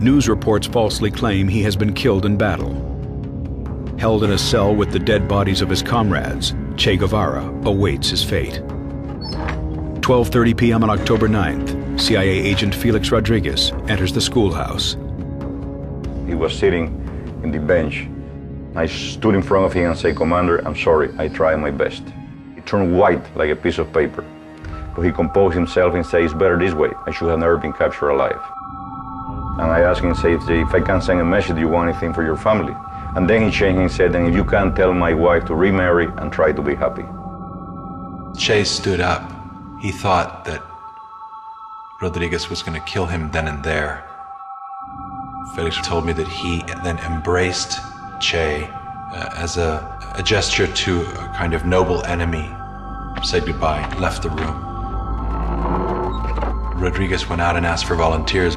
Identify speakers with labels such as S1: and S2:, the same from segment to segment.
S1: news reports falsely claim he has been killed in battle. Held in a cell with the dead bodies of his comrades, Che Guevara awaits his fate. 12:30 p.m. on October 9th, CIA agent Felix Rodriguez enters the schoolhouse.
S2: He was sitting in the bench. I stood in front of him and said, "Commander, I'm sorry, I tried my best." He turned white like a piece of paper. But he composed himself and said, "It's better this way. I should have never been captured alive." And I asked him, say, "If I can send a message, do you want anything for your family?" And then he changed and said, "And if you can, tell my wife to remarry and try to be happy."
S3: Che stood up. He thought that Rodriguez was going to kill him then and there. Felix told me that he then embraced Che as a gesture to a kind of noble enemy, said goodbye, left the room. Rodriguez went out and asked for volunteers.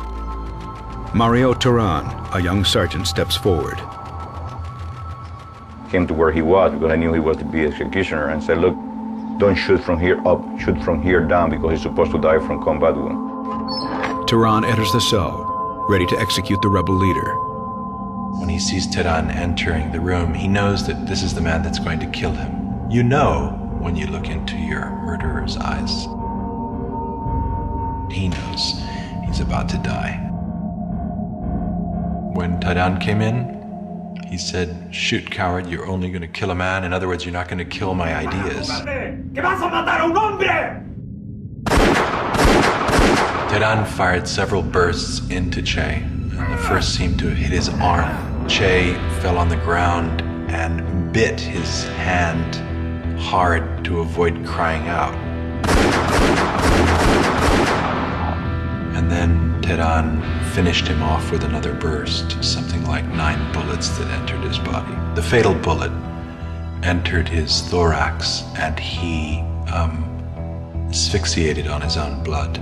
S1: Mario Turan, a young sergeant, steps forward.
S2: Came to where he was because I knew he was to be executioner and said, "Look, don't shoot from here up, shoot from here down because he's supposed to die from combat wound."
S1: Turan enters the cell, ready to execute the rebel leader.
S3: When he sees Teran entering the room, he knows that this is the man that's going to kill him. You know when you look into your murderer's eyes. He knows he's about to die. When Teran came in, he said, "Shoot, coward, you're only going to kill a man. In other words, you're not going to kill my ideas." Teran fired several bursts into Che, and the first seemed to hit his arm. Che fell on the ground and bit his hand hard to avoid crying out. And then Teran finished him off with another burst, something like 9 bullets that entered his body. The fatal bullet entered his thorax, and he asphyxiated on his own blood.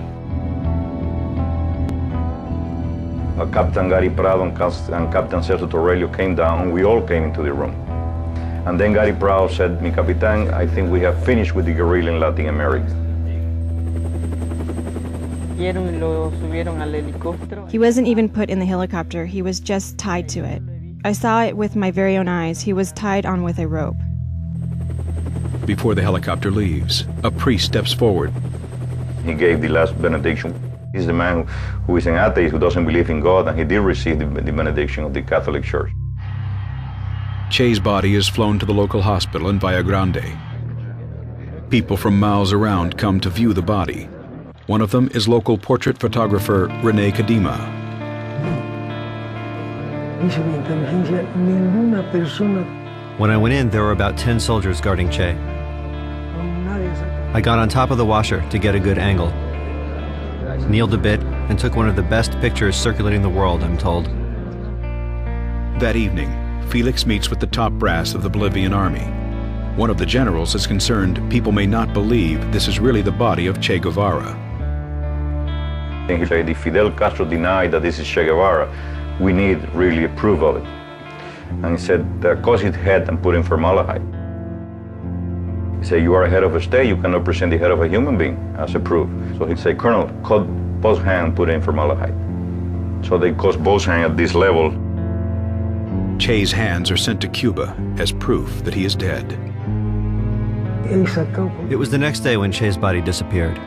S2: Captain Gary Prado and Captain Celso Torrelio came down, and we all came into the room. And then Gary Prado said, "Mi Capitan, I think we have finished with the guerrilla in Latin America."
S4: He wasn't even put in the helicopter, he was just tied to it. I saw it with my very own eyes. He was tied on with a rope.
S1: Before the helicopter leaves, a priest steps forward.
S2: He gave the last benediction. He's the man who is an atheist, who doesn't believe in God, and he did receive the benediction of the Catholic Church.
S1: Che's body is flown to the local hospital in Valle Grande. People from miles around come to view the body. One of them is local portrait photographer Rene Kadima.
S5: When I went in, there were about 10 soldiers guarding Che. I got on top of the washer to get a good angle, kneeled a bit, and took one of the best pictures circulating the world, I'm told.
S1: That evening, Felix meets with the top brass of the Bolivian army. One of the generals is concerned people may not believe this is really the body of Che Guevara.
S2: And he said, if Fidel Castro denied that this is Che Guevara, we need really a proof of it. And he said, cut his head and put in formaldehyde. He said, you are a head of a state, you cannot present the head of a human being as a proof. So he said, Colonel, cut both hands and put in formaldehyde. So they cut both hands at this level.
S1: Che's hands are sent to Cuba as proof that he is dead.
S5: It was the next day when Che's body disappeared.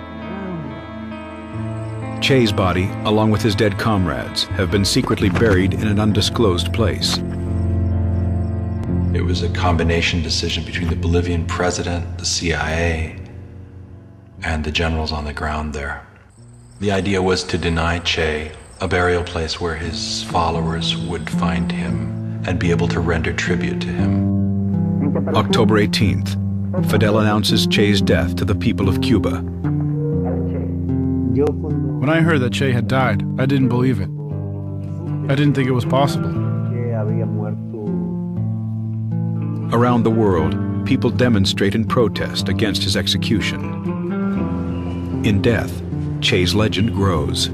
S1: Che's body, along with his dead comrades, have been secretly buried in an undisclosed place.
S3: It was a combination decision between the Bolivian president, the CIA, and the generals on the ground there. The idea was to deny Che a burial place where his followers would find him and be able to render tribute to him.
S1: October 18th, Fidel announces Che's death to the people of Cuba.
S6: When I heard that Che had died, I didn't believe it. I didn't think it was possible.
S1: Around the world, people demonstrate in protest against his execution. In death, Che's legend grows.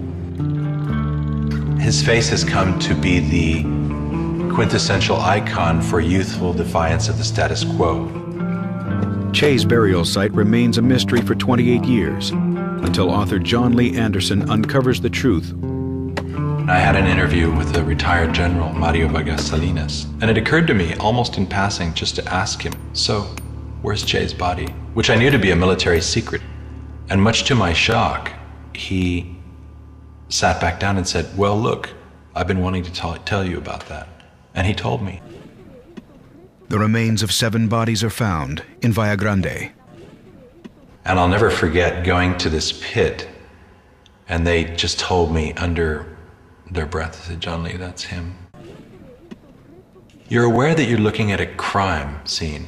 S3: His face has come to be the quintessential icon for youthful defiance of the status quo.
S1: Che's burial site remains a mystery for 28 years, until author John Lee Anderson uncovers the truth.
S3: I had an interview with the retired general, Mario Vargas Salinas, and it occurred to me, almost in passing, just to ask him, so, where's Che's body? Which I knew to be a military secret. And much to my shock, he sat back down and said, well, look, I've been wanting to tell you about that. And he told me.
S1: The remains of 7 bodies are found in Valle Grande.
S3: And I'll never forget going to this pit, and they just told me under their breath, they said, John Lee, that's him. You're aware that you're looking at a crime scene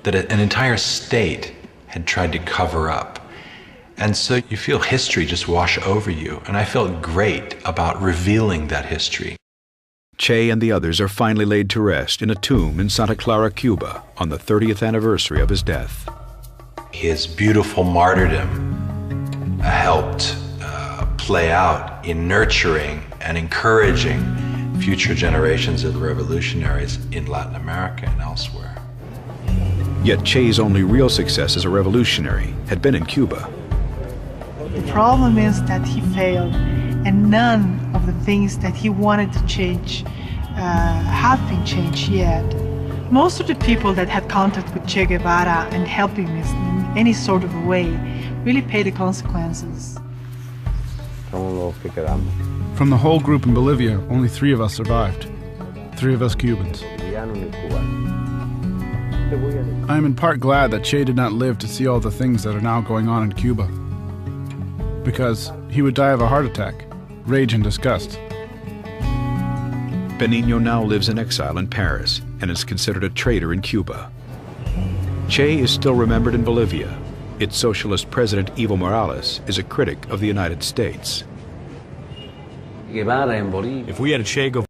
S3: that an entire state had tried to cover up. And so you feel history just wash over you, and I felt great about revealing that history.
S1: Che and the others are finally laid to rest in a tomb in Santa Clara, Cuba, on the 30th anniversary of his death.
S3: His beautiful martyrdom helped play out in nurturing and encouraging future generations of revolutionaries in Latin America and elsewhere.
S1: Yet Che's only real success as a revolutionary had been in Cuba.
S7: The problem is that he failed, and none of the things that he wanted to change have been changed yet. Most of the people that had contact with Che Guevara and helped him in any sort of a way really pay the consequences.
S6: From the whole group in Bolivia, only 3 of us survived. 3 of us Cubans. I am in part glad that Che did not live to see all the things that are now going on in Cuba. Because he would die of a heart attack, rage and disgust.
S1: Benigno now lives in exile in Paris and is considered a traitor in Cuba. Che is still remembered in Bolivia. Its socialist president, Evo Morales, is a critic of the United States.
S8: If we had a Che Guevara